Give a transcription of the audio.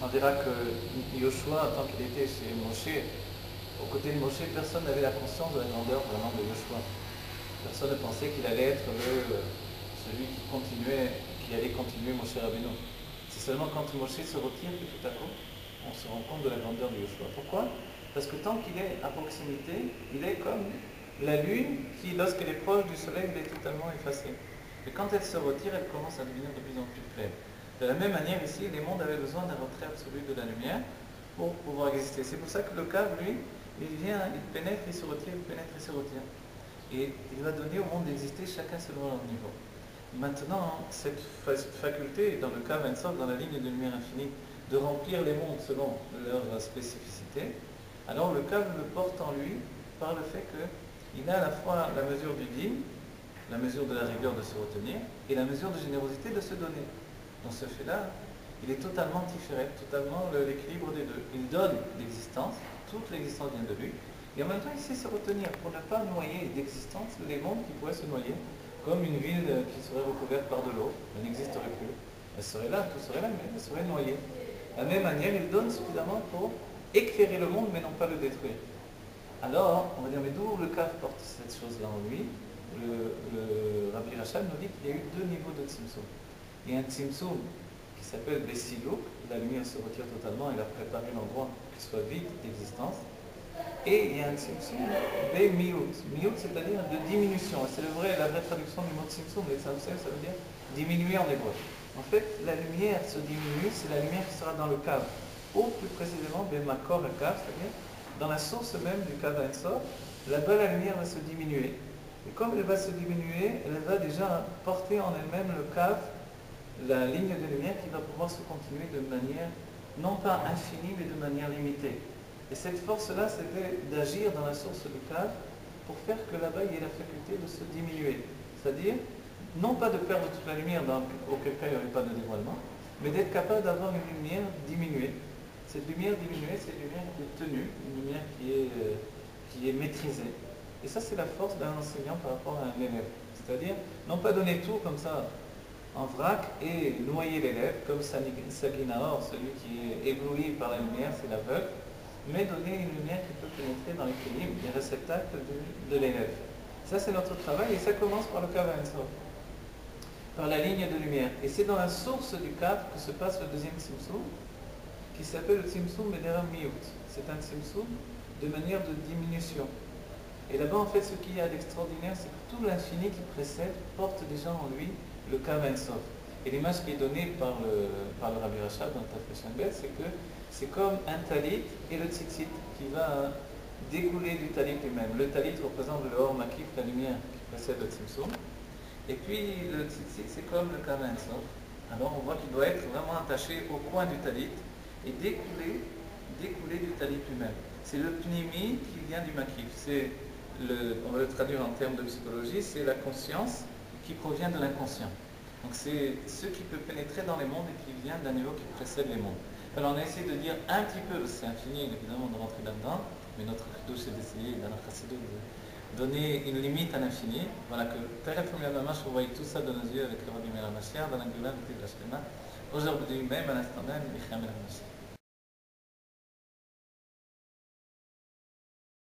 On dira que Yoshua, tant qu'il était chez Moshe, aux côtés de Moshe, personne n'avait la conscience de la grandeur vraiment de Yoshua. Personne ne pensait qu'il allait être celui qui allait continuer Moshe Rabbeinu. C'est seulement quand Moshe se retire que tout à coup, on se rend compte de la grandeur de Yoshua. Pourquoi? Parce que tant qu'il est à proximité, il est comme la lune qui, lorsqu'elle est proche du soleil, elle est totalement effacée. Et quand elle se retire, elle commence à devenir de plus en plus claire. De la même manière, ici, les mondes avaient besoin d'un retrait absolu de la lumière pour pouvoir exister. C'est pour ça que le cave, lui, il vient, il pénètre, il se retire, il pénètre, il se retire. Et il va donner au monde d'exister chacun selon leur niveau. Maintenant, cette faculté, dans le cave Ensof, dans la ligne de lumière infinie, de remplir les mondes selon leur spécificité, alors le cave le porte en lui par le fait qu'il a à la fois la mesure du dîme, la mesure de la rigueur de se retenir, et la mesure de générosité de se donner. Dans ce fait-là, il est totalement différent, totalement l'équilibre des deux. Il donne l'existence, toute l'existence vient de lui, et en même temps il sait se retenir pour ne pas noyer d'existence les mondes qui pourraient se noyer, comme une ville qui serait recouverte par de l'eau, elle n'existerait plus. Elle serait là, tout serait là, mais elle serait noyée. De la même manière, il donne suffisamment pour éclairer le monde, mais non pas le détruire. Alors, on va dire, mais d'où le cave porte cette chose-là en lui? Le Rabbi Rachab nous dit qu'il y a eu deux niveaux de Tzimtzum. Il y a un Tzimtzum qui s'appelle Bessiluk, la lumière se retire totalement, il a préparé l'endroit qui soit vide d'existence. Et il y a un Tzimtzum Bemiyut. Miyut, c'est-à-dire de diminution. C'est la vraie traduction du mot Tzimtzum, mais ça veut dire diminuer en hébreu. En fait, la lumière se diminue, c'est la lumière qui sera dans le cave. Ou plus précisément, Bemakor Cave, c'est-à-dire dans la source même du cave Ensof, là-bas la lumière va se diminuer. Et comme elle va se diminuer, elle va déjà porter en elle-même le cave, la ligne de lumière qui va pouvoir se continuer de manière, non pas infinie, mais de manière limitée. Et cette force-là, c'était d'agir dans la source du cave pour faire que là-bas, il y ait la faculté de se diminuer. C'est-à-dire, non pas de perdre toute la lumière, auquel cas il n'y aurait pas de dévoilement, mais d'être capable d'avoir une lumière diminuée. Cette lumière diminuée, c'est une lumière qui est tenue, une lumière qui est maîtrisée. Et ça, c'est la force d'un enseignant par rapport à un élève. C'est-à-dire, non pas donner tout comme ça en vrac et noyer l'élève, comme Saginaor, celui qui est ébloui par la lumière, c'est l'aveugle, mais donner une lumière qui peut pénétrer dans l'équilibre, les réceptacles de l'élève. Ça, c'est notre travail, et ça commence par le Kav Ensof, par la ligne de lumière. Et c'est dans la source du Kav que se passe le deuxième Tzimtzum, qui s'appelle le Tzimtzum Bedera Miyut. C'est un Tzimtzum de manière de diminution. Et là-bas, en fait, ce qu'il y a d'extraordinaire, c'est que tout l'infini qui précède porte déjà en lui le Kav Ensof. Et l'image qui est donnée par le Rabbi Rachab dans Tafresh Bet, c'est que c'est comme un talit et le tzitzit qui va découler du talit lui-même. Le talit représente le Or Makif, la lumière qui précède le Tzimtzum. Et puis le tzitzit, c'est comme le Kav Ensof. Alors on voit qu'il doit être vraiment attaché au coin du talit et découler du talit lui-même. C'est le pnimi qui vient du Makif. On va le traduire en termes de psychologie, c'est la conscience qui provient de l'inconscient. Donc c'est ce qui peut pénétrer dans les mondes et qui vient d'un niveau qui précède les mondes. Alors on a essayé de dire un petit peu, c'est infini évidemment de rentrer là-dedans, mais notre douche c'est d'essayer dans notre chassidut de donner une limite à l'infini. Voilà que Teref Mamash, vous voyez tout ça de nos yeux avec le Rabbi Meir HaMashiach, dans la Gula de la Shema, aujourd'hui même, à l'instant même, Michael HaMashiach.